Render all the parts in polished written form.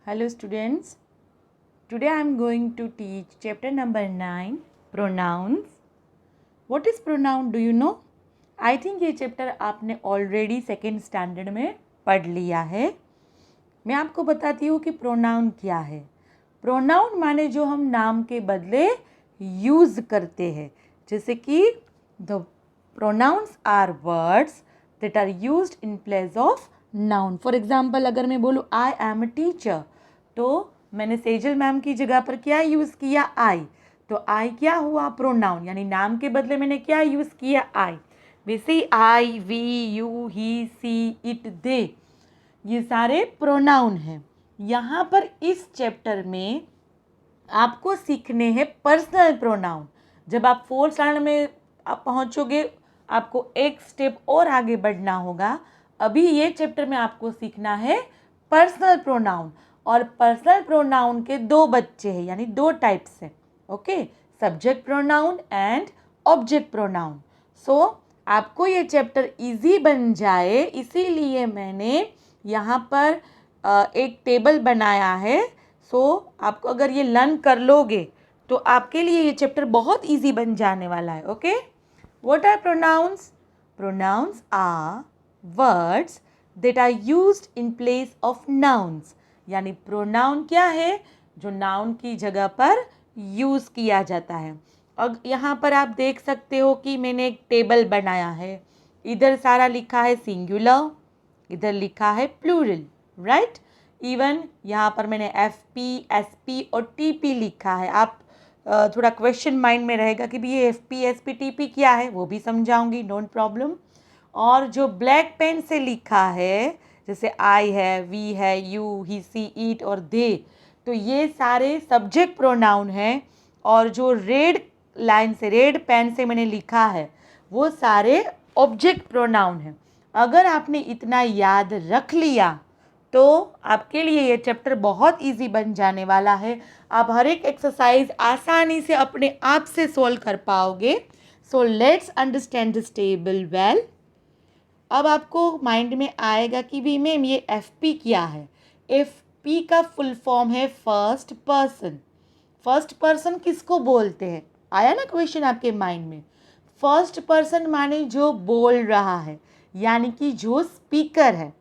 Hello students, today I am going to teach chapter number 9 pronouns. What is pronoun do you know? I think ये chapter आपने already second standard में पढ़ लिया है. मैं आपको बताती हूँ कि प्रोनाउन क्या है. प्रोनाउन माने जो हम नाम के बदले यूज़ करते हैं, जैसे कि the pronouns are words that are used in place of noun. For example अगर मैं बोलूँ आई एम अ टीचर, तो मैंने सेजल मैम की जगह पर क्या यूज़ किया? आई. तो आई क्या हुआ? प्रोनाउन. यानी नाम के बदले मैंने क्या यूज़ किया? आई. वैसे I, we, you, he, she, it, they, ये सारे प्रोनाउन हैं. यहाँ पर इस चैप्टर में आपको सीखने हैं पर्सनल प्रोनाउन. जब आप फोर्थ स्टैंडर्ड में आप पहुँचोगे, आपको एक स्टेप और आगे बढ़ना होगा. अभी ये चैप्टर में आपको सीखना है पर्सनल प्रोनाउन. और पर्सनल प्रोनाउन के दो बच्चे हैं, यानी दो टाइप्स हैं. Okay, subject pronoun and object pronoun. So आपको ये चैप्टर इजी बन जाए, इसीलिए मैंने यहाँ पर एक टेबल बनाया है. सो आपको अगर ये लर्न कर लोगे तो आपके लिए ये चैप्टर बहुत इजी बन जाने वाला है. Okay, what are pronouns? Pronouns are words that are used in place of nouns. यानी प्रोनाउन क्या है? जो नाउन की जगह पर यूज़ किया जाता है. अब यहाँ पर आप देख सकते हो कि मैंने एक टेबल बनाया है. इधर सारा लिखा है सिंगुलर, इधर लिखा है प्लूरल, राइट. इवन यहाँ पर मैंने एफ पी, एस पी और टी पी लिखा है. आप थोड़ा क्वेश्चन माइंड में रहेगा कि भी ये F P, S P, T P क्या है, वो भी समझाऊंगी, डोंट प्रॉब्लम. और जो ब्लैक पेन से लिखा है, जैसे आई है, वी है, यू, ही, सी, इट और दे, तो ये सारे सब्जेक्ट प्रोनाउन हैं. और जो रेड लाइन से, रेड पेन से मैंने लिखा है, वो सारे ऑब्जेक्ट प्रोनाउन हैं. अगर आपने इतना याद रख लिया तो आपके लिए ये चैप्टर बहुत इजी बन जाने वाला है. आप हर एक एक्सरसाइज आसानी से अपने आप से सोल्व कर पाओगे. सो let's understand this table well. अब आपको माइंड में आएगा कि भी मैम ये एफ पी क्या है. एफ पी का फुल फॉर्म है फर्स्ट पर्सन. फर्स्ट पर्सन किसको बोलते हैं? आया ना क्वेश्चन आपके माइंड में. फर्स्ट पर्सन माने जो बोल रहा है, यानी कि जो स्पीकर है.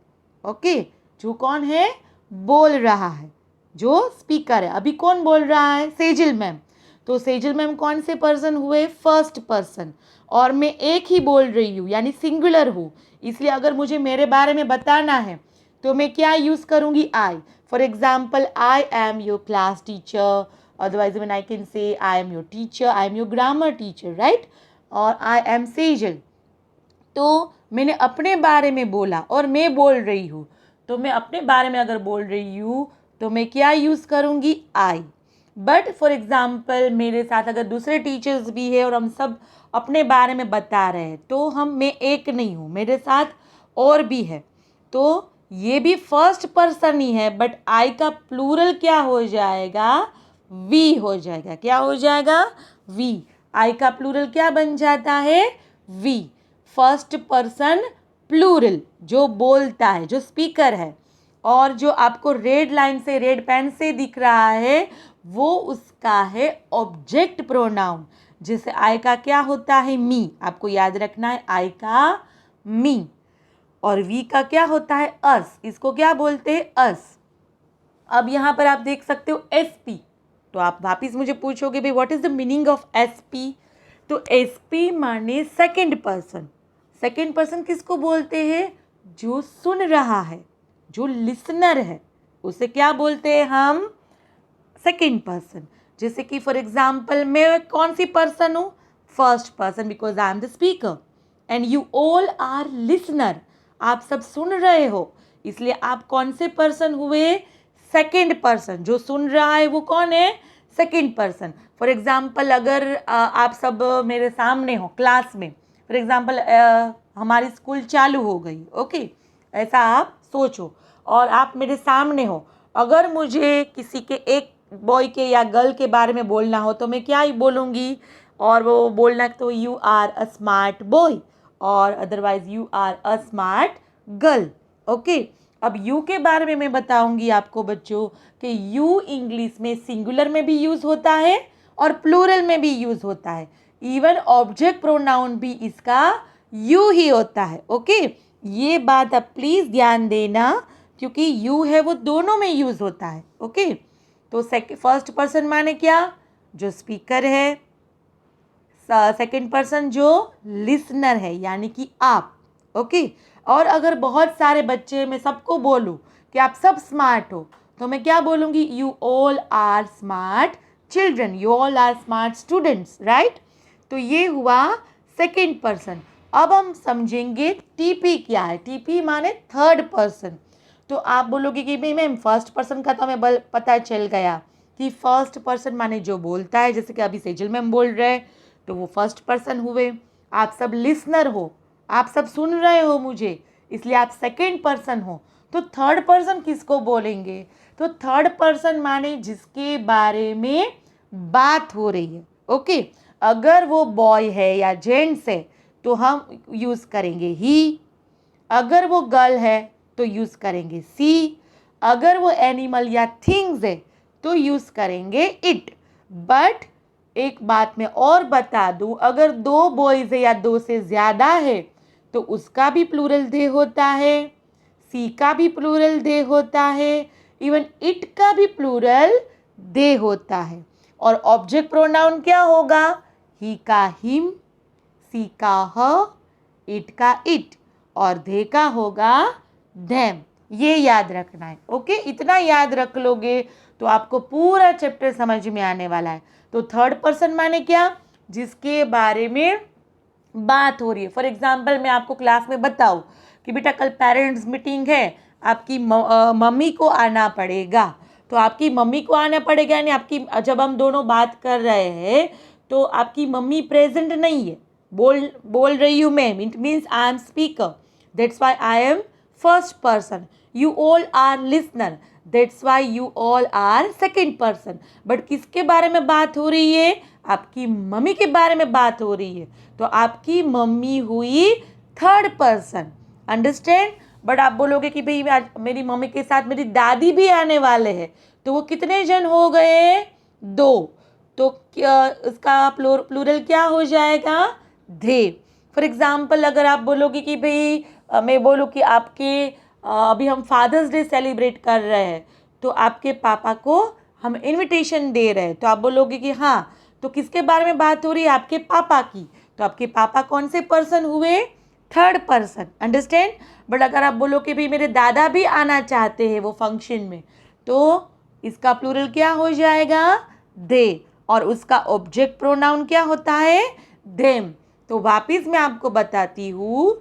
ओके, जो कौन है? बोल रहा है, जो स्पीकर है. अभी कौन बोल रहा है? सेजल मैम. तो सेजल मैम कौन से पर्सन हुए? First person. और मैं एक ही बोल रही हूँ, यानी सिंगुलर हूँ. इसलिए अगर मुझे मेरे बारे में बताना है तो मैं क्या यूज़ करूँगी? I. For example, I am your class teacher. Otherwise when I can say I am your teacher, I am your grammar teacher, right. और आई एम सेजल. तो मैंने अपने बारे में बोला और मैं बोल रही हूँ. तो मैं अपने बारे में अगर बोल रही हूँ तो मैं क्या यूज़ करूँगी? आई. बट फॉर एग्ज़ाम्पल मेरे साथ अगर दूसरे टीचर्स भी है और हम सब अपने बारे में बता रहे हैं, तो मैं एक नहीं हूँ, मेरे साथ और भी है. तो ये भी फर्स्ट पर्सन ही है, बट आई का प्लूरल क्या हो जाएगा? वी हो जाएगा. क्या हो जाएगा? वी. आई का प्लूरल क्या बन जाता है? वी. फर्स्ट पर्सन प्लूरल, जो बोलता है, जो स्पीकर है. और जो आपको रेड लाइन से, रेड पेन से दिख रहा है, वो उसका है ऑब्जेक्ट प्रोनाउन. जैसे आई का क्या होता है? मी. आपको याद रखना है, आई का मी. और वी का क्या होता है? अस. इसको क्या बोलते हैं? अस. अब यहाँ पर आप देख सकते हो एस पी. तो आप वापिस मुझे पूछोगे भाई what is the meaning of S P. तो एस पी माने सेकेंड पर्सन. सेकेंड पर्सन किसको बोलते हैं? जो सुन रहा है, जो लिसनर है, उसे क्या बोलते हैं हम? Second person. जैसे कि फॉर एग्जाम्पल मैं कौन सी पर्सन हूँ? First person, because I am the speaker and you all are listener. आप सब सुन रहे हो, इसलिए आप कौन से पर्सन हुए? Second person. जो सुन रहा है वो कौन है? Second person. फॉर एग्जाम्पल अगर आप सब मेरे सामने हो क्लास में, फॉर एग्जाम्पल हमारी स्कूल चालू हो गई, ओके, ऐसा आप सोचो, और आप मेरे सामने हो. अगर मुझे किसी के एक बॉय के या गर्ल के बारे में बोलना हो तो मैं क्या ही बोलूँगी? और वो बोलना तो you are a smart boy और otherwise you are a smart girl. Okay, अब यू के बारे में मैं बताऊंगी आपको बच्चों कि यू इंग्लिश में सिंगुलर में भी यूज़ होता है और प्लूरल में भी यूज़ होता है। इवन ऑब्जेक्ट प्रोनाउन भी इसका यू ही होता है। ओके, ये बात आप प्लीज़ ध्यान देना, क्योंकि यू है वो दोनों में यूज़ होता है। ओके, तो फर्स्ट पर्सन माने क्या, जो स्पीकर है, सेकंड पर्सन जो लिसनर है यानी कि आप। ओके, और अगर बहुत सारे बच्चे मैं सबको बोलूँ कि आप सब स्मार्ट हो, तो मैं क्या बोलूँगी, you all are smart children, you all are smart students, right. तो ये हुआ सेकंड पर्सन। अब हम समझेंगे टीपी क्या है। टीपी माने थर्ड पर्सन। तो आप बोलोगे कि भाई मैम फर्स्ट पर्सन का तो हमें पता चल गया कि फर्स्ट पर्सन माने जो बोलता है, जैसे कि अभी सेजल मैम बोल रहे हैं तो वो फर्स्ट पर्सन हुए। आप सब लिसनर हो, आप सब सुन रहे हो मुझे, इसलिए आप सेकंड पर्सन हो। तो थर्ड पर्सन किसको बोलेंगे, तो थर्ड पर्सन माने जिसके बारे में बात हो रही है। ओके, अगर वो बॉय है या जेंट्स है तो हम यूज़ करेंगे ही, अगर वो गर्ल है तो यूज़ करेंगे सी, अगर वो एनिमल या थिंग्स है तो यूज़ करेंगे इट। बट एक बात मैं और बता दूं, अगर दो बॉयज़ है या दो से ज़्यादा है तो उसका भी प्लूरल दे होता है, सी का भी प्लूरल दे होता है, इवन इट का भी प्लूरल दे होता है। और ऑब्जेक्ट प्रोनाउन क्या होगा, ही का हिम, सी का ह, इट का इट, और दे का होगा देम। ये याद रखना है। ओके, इतना याद रख लोगे तो आपको पूरा चैप्टर समझ में आने वाला है। तो थर्ड पर्सन माने क्या, जिसके बारे में बात हो रही है। फॉर एग्जाम्पल मैं आपको क्लास में बताऊँ कि बेटा कल पेरेंट्स मीटिंग है, आपकी मम्मी को आना पड़ेगा, तो आपकी मम्मी को आना पड़ेगा यानी आपकी, जब हम दोनों बात कर रहे हैं तो आपकी मम्मी प्रेजेंट नहीं है, बोल रही हूँ मैं, it means I am speaker, that's why I am first person. You all are listener, that's why you all are second person. But किसके बारे में बात हो रही है, आपकी मम्मी के बारे में बात हो रही है, तो आपकी मम्मी हुई थर्ड पर्सन। अंडरस्टैंड। बट आप बोलोगे कि भाई आज मेरी मम्मी के साथ मेरी दादी भी आने वाले हैं, तो वो कितने जन हो गए, दो। तो इसका प्लूरल क्या हो जाएगा, धे। फॉर एग्जाम्पल अगर आप बोलोगे कि भाई मैं बोलूँ कि आपके अभी हम फादर्स डे सेलिब्रेट कर रहे हैं, तो आपके पापा को हम इनविटेशन दे रहे हैं, तो आप बोलोगे कि हाँ, तो किसके बारे में बात हो रही है, आपके पापा की। तो आपके पापा कौन से पर्सन हुए, थर्ड पर्सन। अंडरस्टैंड। बट अगर आप बोलो कि भाई मेरे दादा भी आना चाहते हैं वो फंक्शन में, तो इसका प्लूरल क्या हो जाएगा, दे, और उसका ऑब्जेक्ट प्रोनाउन क्या होता है, देम। तो वापिस मैं आपको बताती हूँ,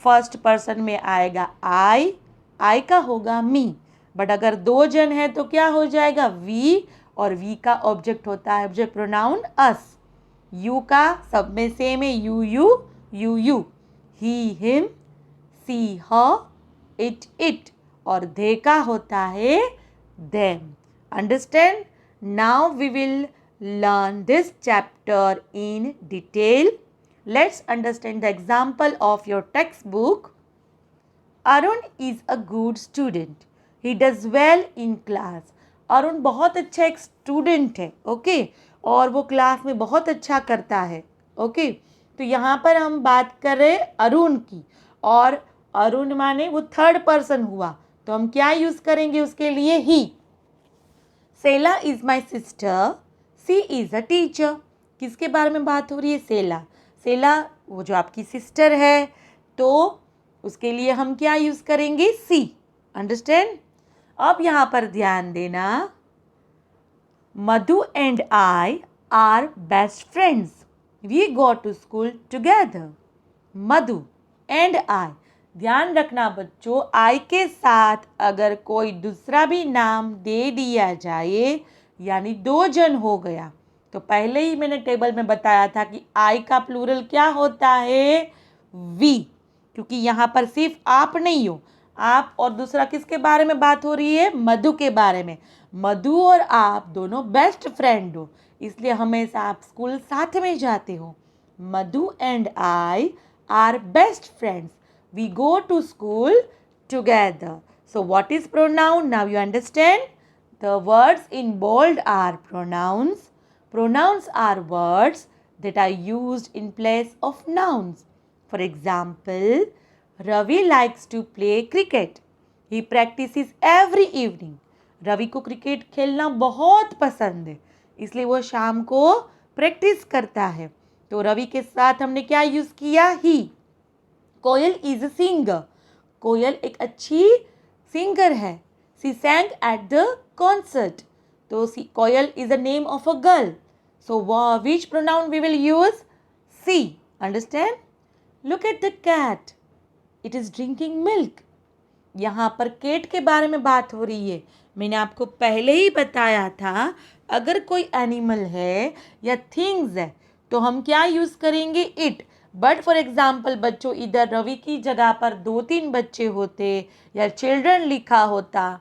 फर्स्ट पर्सन में आएगा आई का होगा मी, बट अगर दो जन है तो क्या हो जाएगा, वी, और वी का ऑब्जेक्ट होता है ऑब्जेक्ट प्रोनाउन अस। यू का सब में सेम है, यू, ही हिम, सी ह, इट, और दे का होता है them. Understand. Now we will learn this chapter in detail. Let's understand the example of your textbook. Arun is a good student. He does well in class. Arun बहुत अच्छा एक student है, okay, और वो क्लास में बहुत अच्छा करता है। ओके, तो यहाँ पर हम बात कर रहे हैं अरुण की, और अरुण माने वो थर्ड पर्सन हुआ, तो हम क्या यूज़ करेंगे उसके लिए, he. Sheila is my sister, she is a teacher. किसके बारे में बात हो रही है, सेला। सेला वो जो आपकी सिस्टर है, तो उसके लिए हम क्या यूज़ करेंगे, सी। अंडरस्टैंड। अब यहाँ पर ध्यान देना, Madhu and I are best friends, we go to school together. Madhu and I, ध्यान रखना बच्चों, आई के साथ अगर कोई दूसरा भी नाम दे दिया जाए, यानी दो जन हो गया, तो पहले ही मैंने टेबल में बताया था कि आई का प्लूरल क्या होता है, वी, क्योंकि यहाँ पर सिर्फ आप नहीं हो, आप और दूसरा किसके बारे में बात हो रही है, मधु के बारे में। मधु और आप दोनों बेस्ट फ्रेंड हो, इसलिए हमेशा आप स्कूल साथ में जाते हो। Madhu and I are best friends, we go to school together. So what is pronoun? Now you understand? The words in bold are pronouns. Pronouns are words that are used in place of nouns. For example, Ravi likes to play cricket. He practices every evening. Ravi को cricket खेलना बहुत पसंद है, इसलिए वो शाम को practice करता है. तो रवि के साथ हमने क्या यूज़ किया? ही. कोयल इज अ सिंगर. कोयल एक अच्छी सिंगर है. She sang at the concert. तो Koyal is a name of a girl. So which pronoun we will use? She. Understand? Look at the cat. It is drinking milk. यहाँ पर cat के बारे में बात हो रही है. मैंने आपको पहले ही बताया था, अगर कोई एनिमल है या थिंग्स है तो हम क्या यूज़ करेंगे? इट. बट फॉर एग्जाम्पल बच्चों, इधर रवि की जगह पर 2-3 बच्चे होते या चिल्ड्रन लिखा होता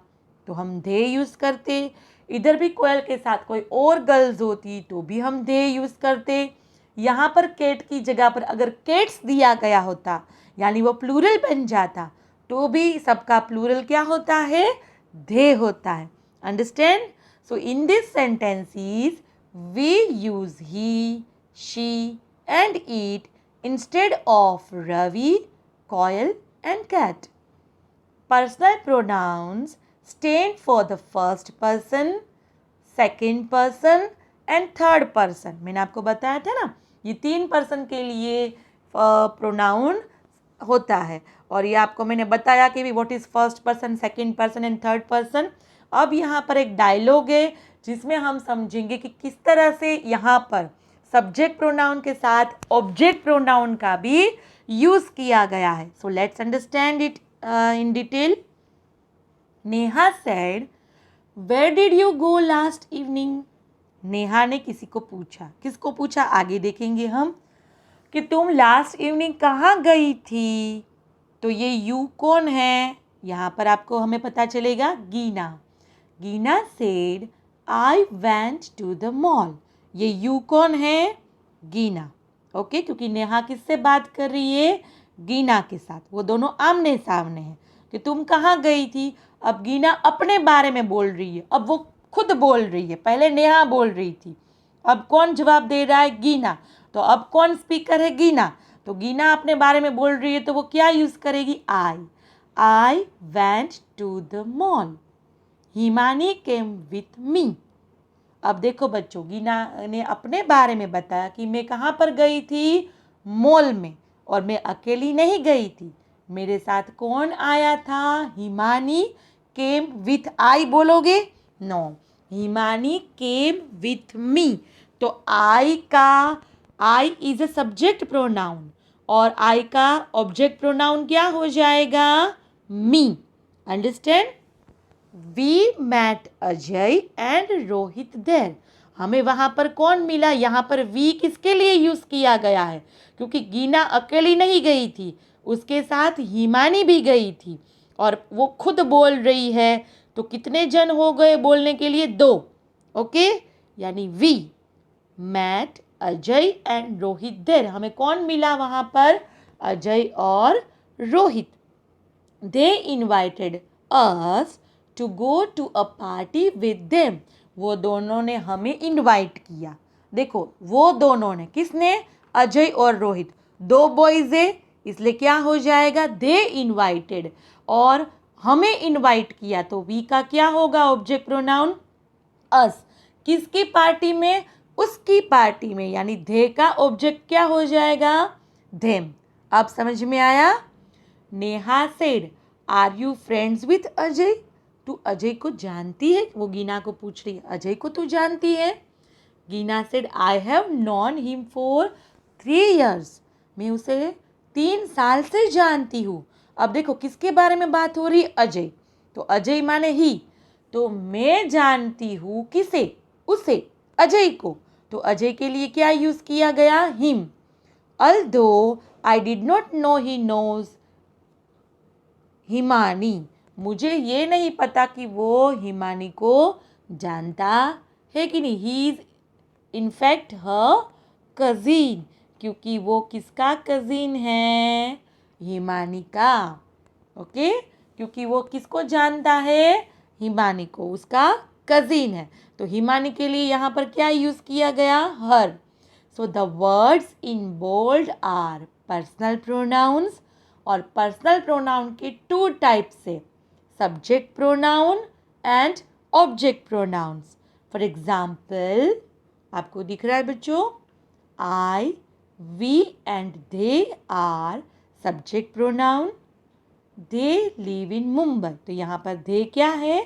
तो हम दे यूज़ करते. इधर भी कोयल के साथ कोई और गर्ल्स होती तो भी हम दे यूज़ करते. यहाँ पर केट की जगह पर अगर केट्स दिया गया होता यानी वो प्लूरल बन जाता तो भी सबका प्लूरल क्या होता है? दे होता है. Understand? So in this sentences we use he, she and it instead of Ravi, Koyal and cat. Personal pronouns stand for the first person, second person and third person. मैंने आपको बताया था ना, ये 3 पर्सन के लिए प्रोनाउन होता है. और ये आपको मैंने बताया कि भी what is first person, second person and third person. अब यहाँ पर एक डायलॉग है जिसमें हम समझेंगे कि किस तरह से यहाँ पर सब्जेक्ट प्रोनाउन के साथ ऑब्जेक्ट प्रोनाउन का भी यूज़ किया गया है. So let's understand it in detail. Neha said, where did you go last evening? Neha ने किसी को पूछा. किसको पूछा? आगे देखेंगे हम कि तुम लास्ट इवनिंग कहाँ गई थी. तो ये यू कौन है? यहाँ पर आपको हमें पता चलेगा Gina. Gina said, I went to the mall. ये यू कौन है? गीना. ओके, क्योंकि नेहा किससे बात कर रही है? गीना के साथ. वो दोनों आमने सामने हैं कि तुम कहाँ गई थी. अब गीना अपने बारे में बोल रही है. अब वो खुद बोल रही है. पहले नेहा बोल रही थी. अब कौन जवाब दे रहा है? गीना. तो अब कौन स्पीकर है? गीना. तो गीना अपने बारे में बोल रही है तो वो क्या यूज़ करेगी? I went to the mall. Himani came with me. अब देखो बच्चों, गीना ने अपने बारे में बताया कि मैं कहाँ पर गई थी? मॉल में. और मैं अकेली नहीं गई थी, मेरे साथ कौन आया था? हिमानी केम विथ आई बोलोगे? No, Himani came with me. तो I is a subject pronoun और आई का ऑब्जेक्ट प्रोनाउन क्या हो जाएगा? Me. Understand? We met Ajay and Rohit there. हमें वहाँ पर कौन मिला? यहाँ पर वी किसके लिए यूज़ किया गया है? क्योंकि गीना अकेली नहीं गई थी, उसके साथ हिमानी भी गई थी और वो खुद बोल रही है. तो कितने जन हो गए बोलने के लिए? 2. ओके, यानी we met Ajay and Rohit there. हमें कौन मिला वहाँ पर? अजय और Rohit. They invited us to go to a party with them. वो दोनों ने हमें इनवाइट किया. देखो, वो दोनों ने, किसने? अजय और रोहित. 2 बॉयज़ है इसलिए क्या हो जाएगा? दे इनवाइटेड. और हमें इनवाइट किया तो वी का क्या होगा? ऑब्जेक्ट प्रोनाउन अस. किसकी पार्टी में? उसकी पार्टी में. यानी दे का ऑब्जेक्ट क्या हो जाएगा? देम. अब समझ में आया? Neha said, are you friends with Ajay? तू अजय को जानती है? वो गीना को पूछ रही है, अजय को तू जानती है? गीना said, I have non him for 3 years. मैं उसे 3 साल से जानती हूँ. अब देखो किसके बारे में बात हो रही है? अजय. तो अजय माने ही. तो मैं जानती हूँ किसे? उसे, अजय को. तो अजय के लिए क्या यूज़ किया गया? Him. Although I did not know he knows Himani. मुझे ये नहीं पता कि वो हिमानी को जानता है कि नहीं. He is in fact her cousin. क्योंकि वो किसका कज़िन है? हिमानी का. ओके, क्योंकि वो किसको जानता है, हिमानी को, उसका कजिन है। तो हिमानी के लिए यहाँ पर क्या यूज़ किया गया, her. So the words in bold are personal pronouns, और पर्सनल प्रोनाउन के टू टाइप्स है, subject pronoun and object pronouns. For example, आपको दिख रहा है बच्चों, I, we and they are subject pronoun. They live in Mumbai, तो यहाँ पर दे क्या है,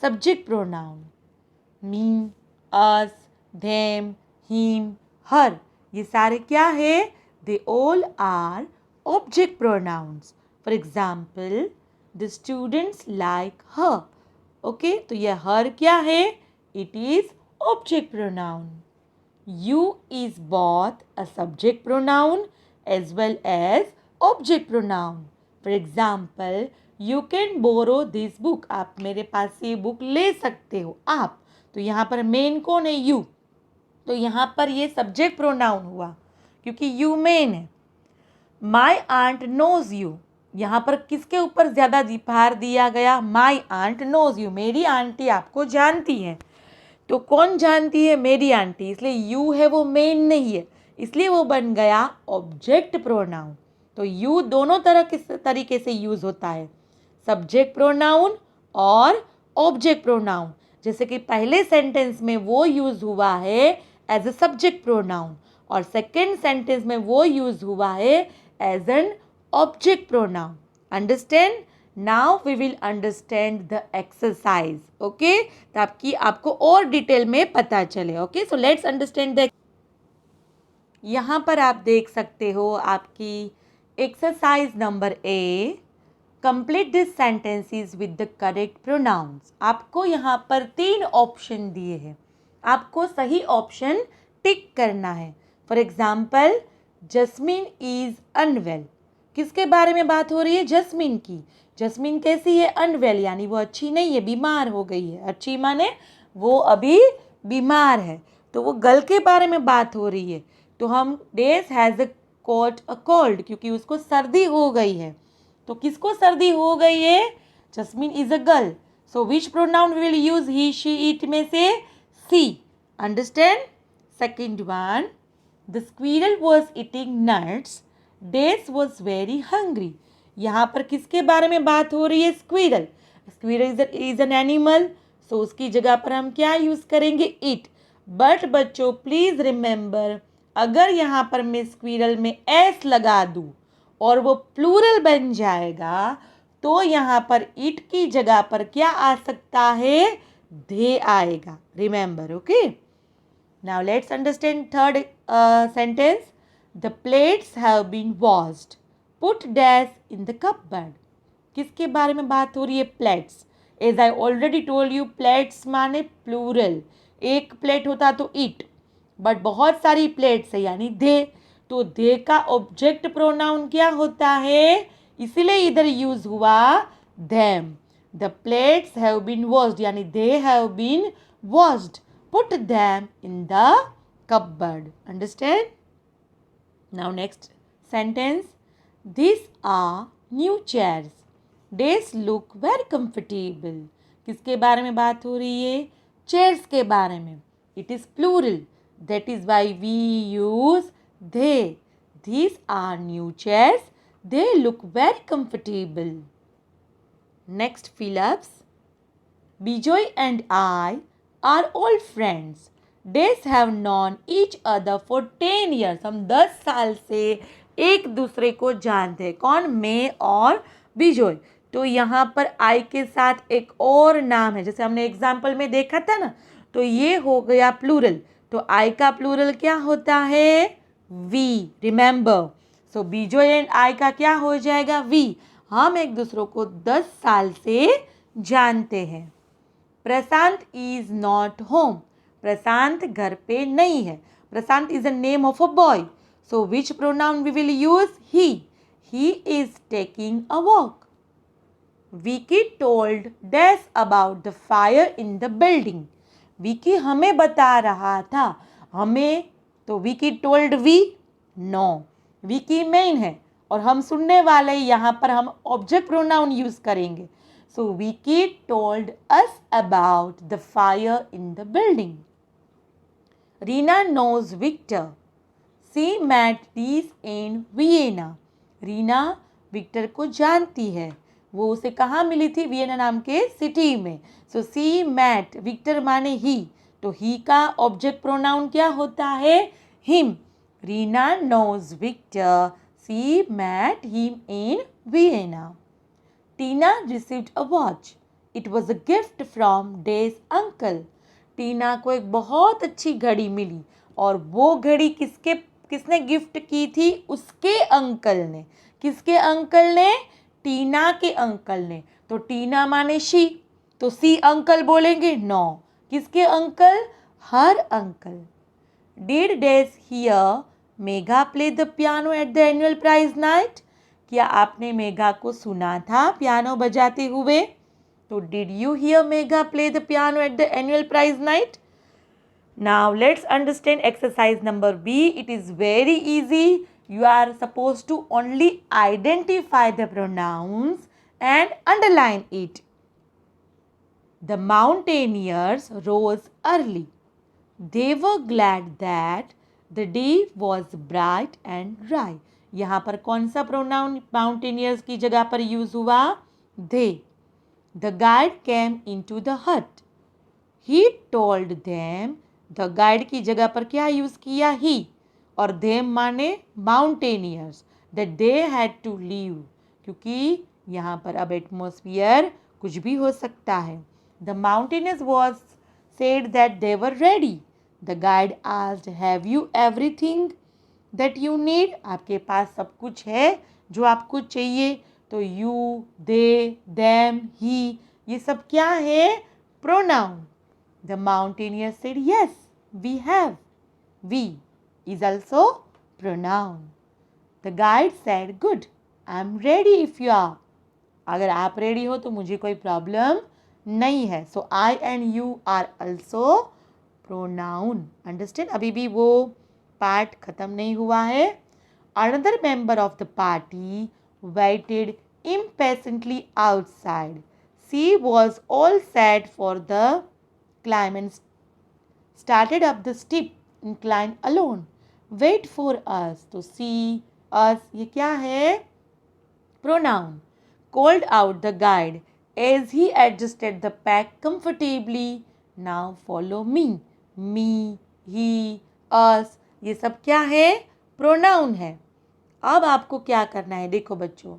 subject pronoun. Me, us, them, him, her, ये सारे क्या है, they all are object pronouns. For example, the students like her. Okay, तो ये हर क्या है, it is object pronoun. You is both a subject pronoun as well as object pronoun. For example, you can borrow this book. आप मेरे पास से ये book ले सकते हो, आप। तो यहाँ पर मेन कौन है, you। तो यहाँ पर ये सब्जेक्ट प्रोनाउन हुआ क्योंकि you मेन है। My aunt knows you, यहाँ पर किसके ऊपर ज़्यादा भार दिया गया, My aunt knows you, मेरी आंटी आपको जानती है। तो कौन जानती है, मेरी आंटी, इसलिए यू है वो मेन नहीं है, इसलिए वो बन गया ऑब्जेक्ट प्रोनाउन। तो यू दोनों तरह के तरीके से यूज़ होता है, सब्जेक्ट प्रोनाउन और ऑब्जेक्ट प्रोनाउन। जैसे कि पहले सेंटेंस में वो यूज़ हुआ है एज अ सब्जेक्ट प्रोनाउन, और सेकेंड सेंटेंस में वो यूज़ हुआ है as an object pronoun. Understand? Now we will understand the exercise. Okay, ताकि आपको और डिटेल में पता चले। Okay, so let's understand the. यहाँ पर आप देख सकते हो आपकी exercise number A, complete this sentences with the correct pronounce. आपको यहाँ पर 3 ऑप्शन दिए हैं, आपको सही ऑप्शन टिक करना है। For example, Jasmine is unwell, किसके बारे में बात हो रही है, जस्मीन की। जस्मीन कैसी है, अनवेल, यानी वो अच्छी नहीं है, बीमार हो गई है। अच्छी माने वो अभी बीमार है, तो वो गर्ल के बारे में बात हो रही है। तो हम days has a caught a cold, क्योंकि उसको सर्दी हो गई है। तो किसको सर्दी हो गई है, Jasmine is a girl. So which pronoun will use, he, she, it में से she. Understand? Second one, the squirrel was eating nuts, they was very hungry. यहाँ पर किसके बारे में बात हो रही है, squirrel. Squirrel is an animal, so उसकी जगह पर हम क्या यूज़ करेंगे, इट। बट बच्चों प्लीज़ रिमेंबर, अगर यहाँ पर मैं स्क्विरल में एस लगा दूँ और वो प्लूरल बन जाएगा, तो यहाँ पर इट की जगह पर क्या आ सकता है, दे आएगा। Remember? Okay, now let's understand third sentence, the plates have been washed, put dash in the cupboard. किसके बारे में बात हो रही है, plates. As I already told you, plates माने प्लूरल, एक प्लेट होता तो इट, बट बहुत सारी प्लेट्स है यानी दे। तो दे का ऑब्जेक्ट प्रोनाउन क्या होता है, इसीलिए इधर यूज हुआ them. The plates have been washed यानी they have been washed, put them in the cupboard. Understand? Now next sentence, These are new chairs. Days look very comfortable. किसके बारे में बात हो रही है, चेयर्स के बारे में। It is plural. That is why we use they. These are new chairs. They look very comfortable. Next fill-ups. Bijoy and I are old friends. Days have known each other for 10 years. हम 10 साल से एक दूसरे को जानते हैं। कौन, मैं और बिजोय। तो यहाँ पर आई के साथ एक और नाम है, जैसे हमने एग्जाम्पल में देखा था ना, तो ये हो गया प्लूरल। तो आई का प्लूरल क्या होता है, we. Remember? So Bijoy and I का क्या हो जाएगा, वी। हम एक दूसरे को 10 साल से जानते हैं। Prashant is not home, Prashant घर पे नहीं है। Prashant is a name of a boy, so which pronoun we will use, he is taking a walk. Vicky told Des about the fire in the building. Vicky हमें बता रहा था, हमें, तो Vicky told we, no, Vicky मेन है और हम सुनने वाले, यहाँ पर हम ऑब्जेक्ट प्रोनाउन यूज करेंगे। So Vicky told us about the fire in the building. Rina knows Victor. She met these in Vienna. Reena Victor को जानती है, वो उसे कहाँ मिली थी? वियना नाम के सिटी में. सो सी मैट, विक्टर माने ही, तो ही का ऑब्जेक्ट प्रोनाउन क्या होता है? Him. Reena knows Victor. She met him in Vienna. Tina received a watch. It was a gift from their uncle. Tina को एक बहुत अच्छी घड़ी मिली और वो घड़ी किसने गिफ्ट की थी? उसके अंकल ने. किसके अंकल ने? टीना के अंकल ने. तो टीना माने शी, तो सी अंकल बोलेंगे? नो. किसके uncle? Her uncle. Did they hear Megha play the piano at the annual prize night? क्या आपने मेघा को सुना था पियानो बजाते हुए? तो did you hear Megha play the piano at the annual prize night? Now let's understand exercise number B. It is very easy. You are supposed to only identify the pronouns and underline it. The mountaineers rose early. They were glad that the day was bright and dry. यहाँ पर कौन सा pronoun mountaineers की जगह पर use हुआ? They. The guide came into the hut. He told them. The guide की जगह पर क्या यूज़ किया? ही. और देम माने mountaineers, that they had to leave, क्योंकि यहाँ पर अब एटमॉस्फियर कुछ भी हो सकता है. The mountaineers was said that they were ready. The guide asked, have you everything that you need? आपके पास सब कुछ है जो आपको चाहिए? तो यू, दे, देम, ही, ये सब क्या है? Pronoun. The mountaineers said, yes, we have. We is also pronoun. The guide said, good, I'm ready if you are. अगर आप रेडी हो तो मुझे कोई प्रॉब्लम नहीं है. So I and you are also pronoun. Understand? अभी भी वो पार्ट खत्म नहीं हुआ है. Another member of the party waited impatiently outside. She was all set for the climb and started up the steep incline alone. Wait for us. तो see, us ये क्या है? Pronoun. Called out the guide as he adjusted the pack comfortably. Now follow me. Me, he, us ये सब क्या है? Pronoun है. अब आपको क्या करना है? देखो बच्चों,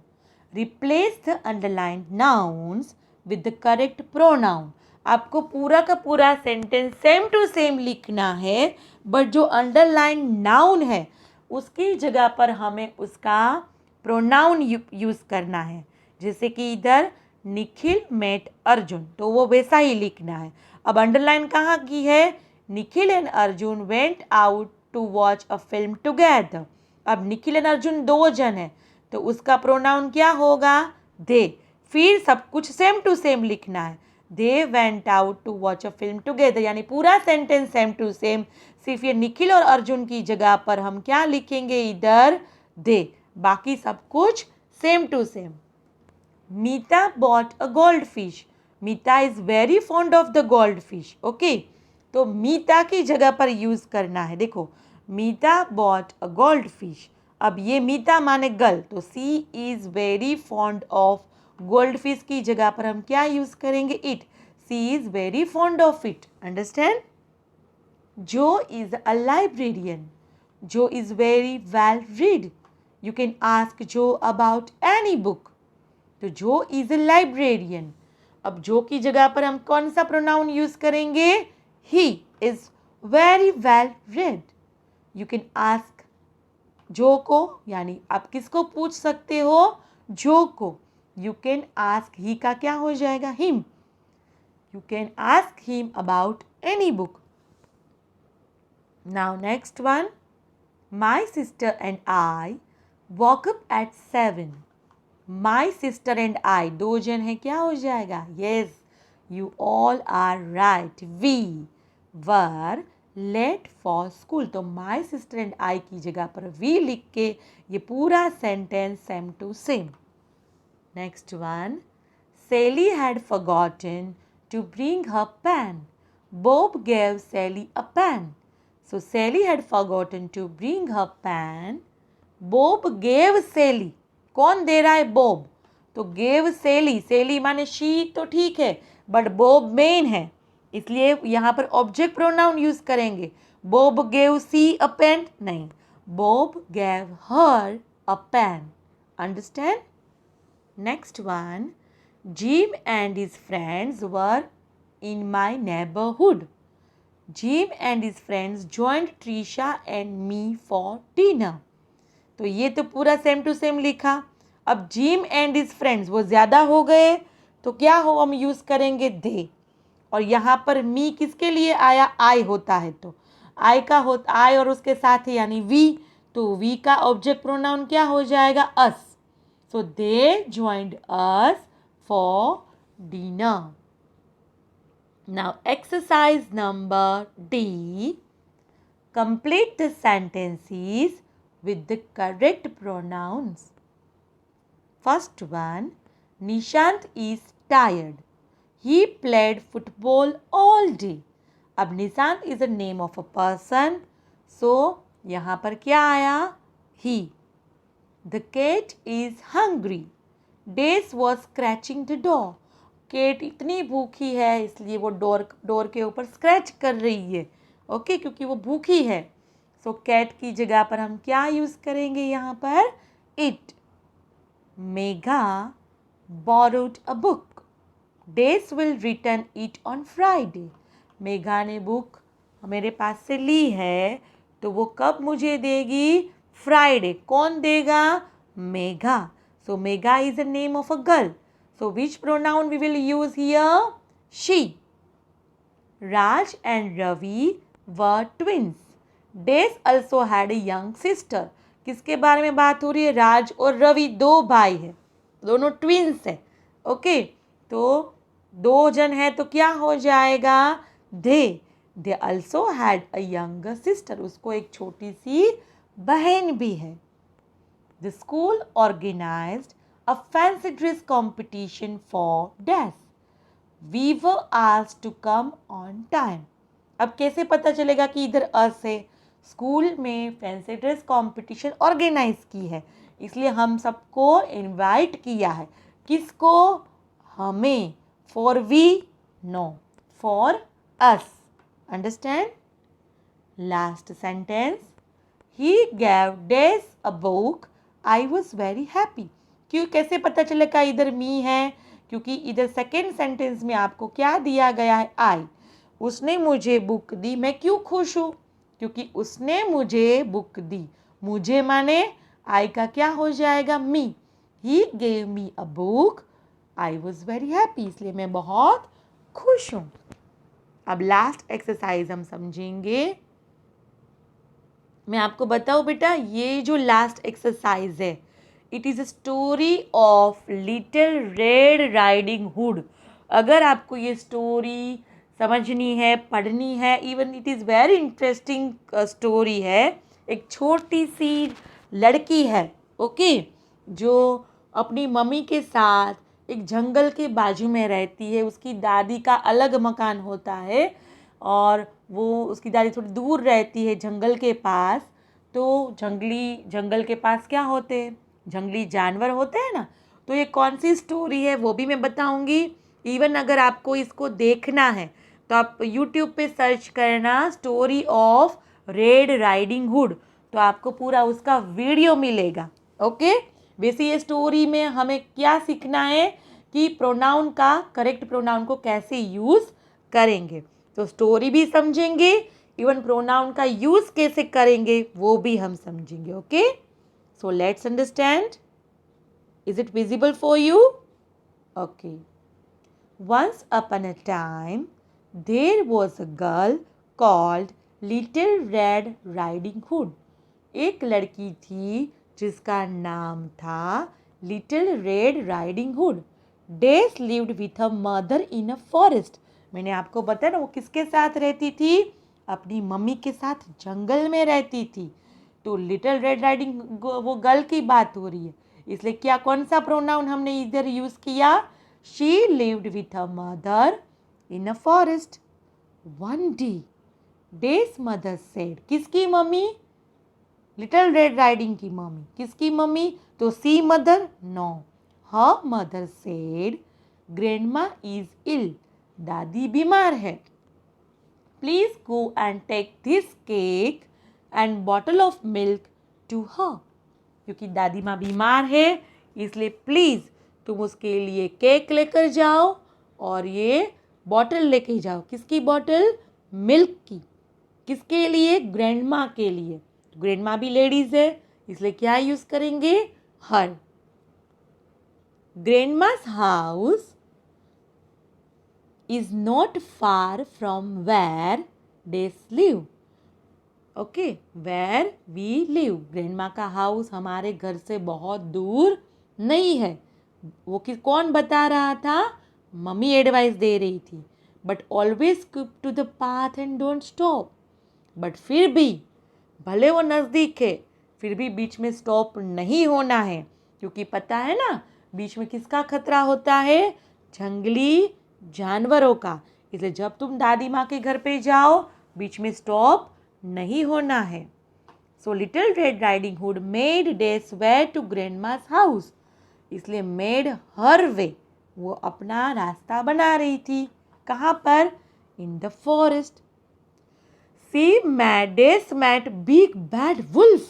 replace the underlined nouns with the correct pronoun. आपको पूरा का पूरा सेंटेंस सेम टू सेम लिखना है, बट जो अंडरलाइन नाउन है उसकी जगह पर हमें उसका प्रोनाउन यूज़ करना है. जैसे कि इधर निखिल मेट अर्जुन, तो वो वैसा ही लिखना है. अब अंडरलाइन कहाँ की है? Nikhil and Arjun went out to watch a film together. अब निखिल एंड अर्जुन दो जन हैं, तो उसका प्रोनाउन क्या होगा? दे. फिर सब कुछ सेम टू सेम लिखना है. They went out to watch a film together, यानी पूरा सेंटेंस सेम टू सेम. सिर्फ ये निखिल और अर्जुन की जगह पर हम क्या लिखेंगे? इधर दे. बाकी सब कुछ same to same. Meeta bought a gold fish. Meeta is very fond of the gold fish. Okay, तो मीता की जगह पर यूज करना है. देखो, Meeta bought a gold fish. अब ये मीता माने गर्ल, तो she is very fond of gold fish की जगह पर हम क्या यूज करेंगे? It. She is very fond of it. Understand? Jo is a librarian. Jo is very well read. You can ask जो अबाउट एनी बुक. तो जो is a librarian. अब जो की जगह पर हम कौन सा प्रोनाउन यूज करेंगे? He is very well read. You can ask जो को, यानी आप किसको पूछ सकते हो? जो को. यू कैन आस्क ही का क्या हो जाएगा? Him. You can ask him about any book. Now next one. My sister and I walk up at 7. My sister and I, दो जन है, क्या हो जाएगा? Yes, you all are right. We were late for school. तो my sister and आई की जगह पर वी लिख के ये पूरा sentence same to same. Next one. Sally had forgotten to bring her pan. Bob gave Sally a pan. So Sally had forgotten to bring her pan. Bob gave Sally. कौन दे रहा है? Bob. तो gave Sally. Sally माने she तो ठीक है, but Bob main है, इसलिए यहाँ पर ऑब्जेक्ट प्रोनाउन यूज करेंगे. Bob gave C a pen? नहीं. Bob gave her a pen. Understand? Next one. Jim and his friends were in my neighborhood. Jim and his friends joined Trisha and me for dinner. तो ये तो पूरा same to same लिखा. अब gym and his friends वो ज़्यादा हो गए तो क्या हो, हम यूज़ करेंगे दे. और यहाँ पर मी किसके लिए आया? आई होता है तो आई का हो, आई और उसके साथ ही यानी वी, तो वी का ऑब्जेक्ट प्रोनाउन क्या हो जाएगा? Us. So they joined us for dinner. Now exercise number D. Complete the sentences with the correct pronouns. First one, Nishant is tired. He played football all day. अब Nishant is a name of a person. So यहाँ पर क्या आया? He. The cat is hungry. Dace was scratching the door. Cat इतनी भूखी है इसलिए वो डोर के ऊपर स्क्रैच कर रही है. ओके, क्योंकि वो भूखी है. सो कैट की जगह पर हम क्या यूज़ करेंगे यहाँ पर? It. Megha borrowed a book. Dace will return it on Friday. Megha ने बुक मेरे पास से ली है तो वो कब मुझे देगी? फ्राइडे. कौन देगा? Megha. So Megha is a name of a girl. So which pronoun we will use here? She. Raj and Ravi were twins. Dace also had a young sister. किसके बारे में बात हो रही है? राज और रवि दो भाई हैं, दोनों ट्विंस हैं. ओके, तो दो जन है तो क्या हो जाएगा? दे. दे also had a younger sister. उसको एक छोटी सी बहन भी है. The school organized a fancy dress competition for Dash. We were asked to come on time. अब कैसे पता चलेगा कि इधर अस है? स्कूल में फैंसी ड्रेस कंपटीशन ऑर्गेनाइज की है, इसलिए हम सबको इनवाइट किया है. किसको? हमें. For we? No, for us. Understand? Last sentence. He gave Dash a book. I was very happy. क्यों, कैसे पता चलेगा इधर मी है? क्योंकि इधर सेकेंड सेंटेंस में आपको क्या दिया गया है? आई. उसने मुझे बुक दी. मैं क्यों खुश हूँ? क्योंकि उसने मुझे बुक दी. मुझे माने आई का क्या हो जाएगा? Me. He gave me a book. I was very happy. इसलिए मैं बहुत खुश हूँ. अब लास्ट एक्सरसाइज हम समझेंगे. मैं आपको बताऊँ बेटा, ये जो लास्ट एक्सरसाइज है, it is a story of little red riding hood. अगर आपको ये स्टोरी समझनी है, पढ़नी है, even it is very interesting story है. एक छोटी सी लड़की है, ओके, जो अपनी मम्मी के साथ एक जंगल के बाजू में रहती है. उसकी दादी का अलग मकान होता है और वो उसकी दादी थोड़ी दूर रहती है जंगल के पास. तो जंगल के पास क्या होते हैं? जंगली जानवर होते हैं ना. तो ये कौन सी स्टोरी है वो भी मैं बताऊंगी. इवन अगर आपको इसको देखना है तो आप यूट्यूब पे सर्च करना story of red riding hood, तो आपको पूरा उसका वीडियो मिलेगा. ओके, वैसे ये स्टोरी में हमें क्या सीखना है कि प्रोनाउन का, करेक्ट प्रोनाउन को कैसे यूज़ करेंगे. तो स्टोरी भी समझेंगे, इवन प्रोनाउन का यूज़ कैसे करेंगे वो भी हम समझेंगे. Okay, so let's understand. Is it visible for you? Okay. Once upon a time, there was a girl called Little Red Riding Hood. एक लड़की थी जिसका नाम था Little Red Riding Hood. Dace lived with her mother in a forest. मैंने आपको बताया ना वो किसके साथ रहती थी? अपनी मम्मी के साथ जंगल में रहती थी. तो लिटिल रेड राइडिंग वो गर्ल की बात हो रही है, इसलिए क्या, कौन सा प्रोनाउन हमने इधर यूज़ किया? She lived with her mother in a forest. One day, Day's mother said, किसकी मम्मी? लिटिल रेड राइडिंग की मम्मी. किसकी मम्मी? तो she mother? No. Her mother said, grandma is ill. दादी बीमार है. Please go and take this cake and bottle of milk to her. क्योंकि दादी माँ बीमार है इसलिए प्लीज़ तुम उसके लिए केक लेकर जाओ और ये बॉटल लेके जाओ. किसकी बॉटल? मिल्क की. किसके लिए? ग्रैंडमा के लिए. ग्रैंडमा भी लेडीज है इसलिए क्या यूज करेंगे? Her. Grandma's house is not far from where they live. Okay, where we live. Grandma का हाउस हमारे घर से बहुत दूर नहीं है. वो कौन बता रहा था? मम्मी एडवाइस दे रही थी. But always keep to the path and don't stop. But फिर भी भले वो नज़दीक है फिर भी बीच में स्टॉप नहीं होना है. क्योंकि पता है ना बीच में किसका खतरा होता है? जंगली जानवरों का. इसलिए जब तुम दादी माँ के घर पे जाओ बीच में स्टॉप नहीं होना है. So little red riding hood made this way to grandma's house. इसलिए मेड हर वे, वो अपना रास्ता बना रही थी. कहाँ पर? In the forest. She then met big bad wolf.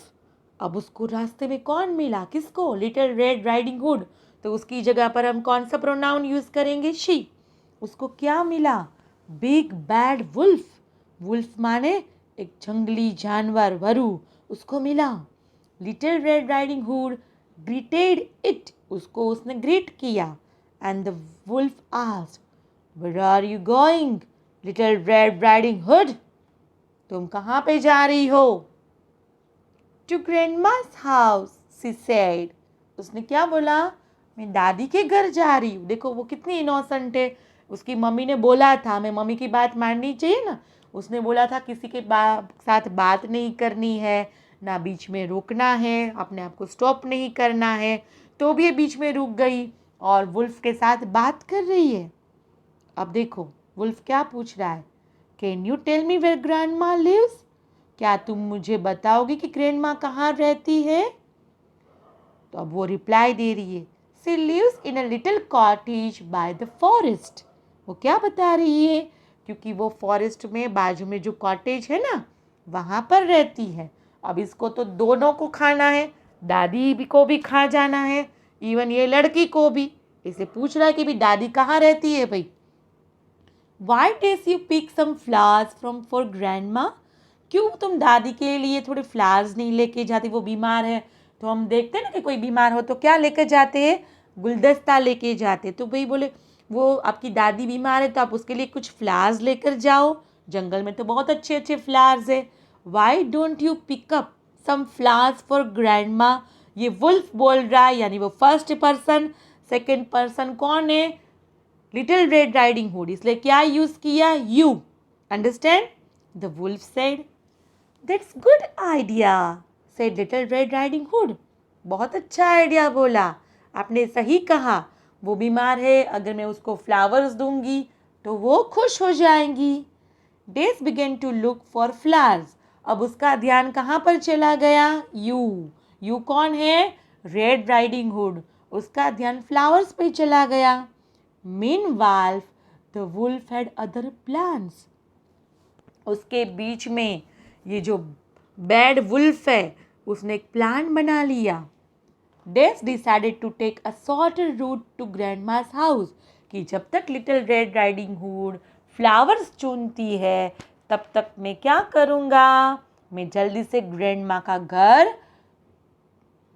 अब उसको रास्ते में कौन मिला? किसको? Little red riding hood. तो उसकी जगह पर हम कौन सा प्रोनाउन यूज करेंगे? शी. उसको क्या मिला? Big bad wolf. वुल्फ माने एक जंगली जानवर, वरु. उसको मिला. Little red riding hood greeted it. उसको उसने ग्रीट किया. And the wolf asked, where are you going little red riding hood? तुम कहाँ पे जा रही हो? To grandma's house, she said. उसने क्या बोला? मैं दादी के घर जा रही हूँ. देखो वो कितनी इनोसेंट है. उसकी मम्मी ने बोला था, हमें मम्मी की बात माननी चाहिए ना. उसने बोला था किसी के साथ बात नहीं करनी है, ना बीच में रुकना है, अपने आप को स्टॉप नहीं करना है. तो भी ये बीच में रुक गई और वुल्फ के साथ बात कर रही है. अब देखो वुल्फ क्या पूछ रहा है? Can you tell me where grandma lives? क्या तुम मुझे बताओगे कि ग्रैंडमा कहाँ रहती है? तो अब वो रिप्लाई दे रही है, she lives in a little cottage by the forest. वो क्या बता रही है? क्योंकि वो फॉरेस्ट में बाजू में जो कॉटेज है ना वहाँ पर रहती है. अब इसको तो दोनों को खाना है, दादी भी को भी खा जाना है, इवन ये लड़की को भी. इसे पूछ रहा है कि भी दादी कहाँ रहती है भाई. Why does you pick some flowers from for grandma? क्यों तुम दादी के लिए थोड़े फ्लावर्स नहीं लेके जाती? वो बीमार है तो हम देखते हैं ना कि कोई बीमार हो तो क्या लेकर जाते हैं? गुलदस्ता लेके जाते. तो भाई बोले वो आपकी दादी बीमार है तो आप उसके लिए कुछ फ्लावर्स लेकर जाओ. जंगल में तो बहुत अच्छे अच्छे फ्लावर्स है. Why don't you pick up some flowers for grandma? ये वुल्फ बोल रहा है, यानी वो फर्स्ट पर्सन. सेकेंड पर्सन कौन है? Little red riding hood. इसलिए क्या यूज किया? You. Understand? The wolf said, that's good idea, said little red riding hood. बहुत अच्छा आइडिया बोला, आपने सही कहा. वो बीमार है, अगर मैं उसको फ्लावर्स दूंगी तो वो खुश हो जाएंगी. They began to look for flowers. अब उसका ध्यान कहाँ पर चला गया? यू. यू कौन है? Red riding hood. उसका ध्यान फ्लावर्स पे चला गया. Meanwhile, the wolf had other plans. उसके बीच में ये जो बैड वुल्फ है उसने एक प्लान बना लिया. Des decided to take a shorter route to grandma's house. कि जब तक little red riding hood flowers चुनती है तब तक मैं क्या करूँगा? मैं जल्दी से ग्रैंडमा का घर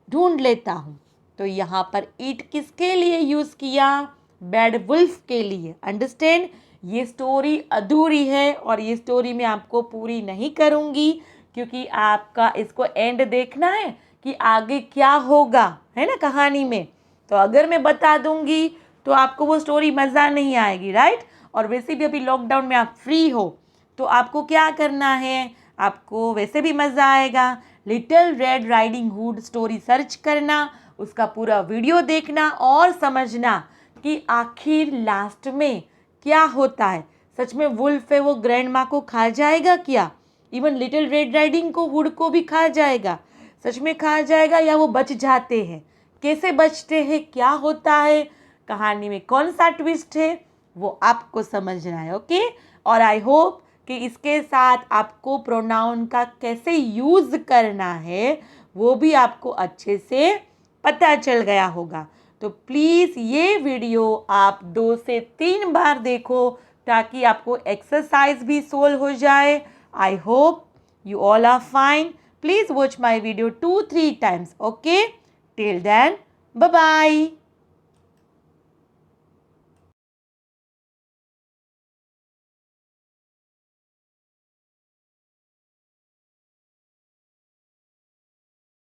ढूंढ लेता हूँ. तो यहाँ पर ईट किसके लिए यूज़ किया? बैड वुल्फ के लिए. अंडरस्टैंड? ये स्टोरी अधूरी है और ये स्टोरी मैं आपको पूरी नहीं करूँगी क्योंकि आपका इसको एंड देखना है कि आगे क्या होगा, है ना, कहानी में. तो अगर मैं बता दूँगी तो आपको वो स्टोरी मज़ा नहीं आएगी, राइट. और वैसे भी अभी लॉकडाउन में आप फ्री हो तो आपको क्या करना है? आपको वैसे भी मज़ा आएगा. Little red riding hood story search करना, उसका पूरा वीडियो देखना और समझना कि आखिर लास्ट में क्या होता है। सच में वुल्फ है वो ग्रैंड माँ को खा जाएगा क्या? इवन लिटिल रेड राइडिंग को, वुड को भी खा जाएगा? सच में खा जाएगा या वो बच जाते हैं? कैसे बचते हैं, क्या होता है, कहानी में कौन सा ट्विस्ट है, वो आपको समझना है। ओके, और आई होप कि इसके साथ आपको प्रोनाउन का कैसे यूज़ करना है वो भी आपको अच्छे से पता चल गया होगा। तो प्लीज़ ये वीडियो आप 2 से 3 बार देखो ताकि आपको एक्सरसाइज भी सोल्व हो जाए। I hope you all are fine. Please watch my video 2-3 times. Okay? Till then, bye-bye.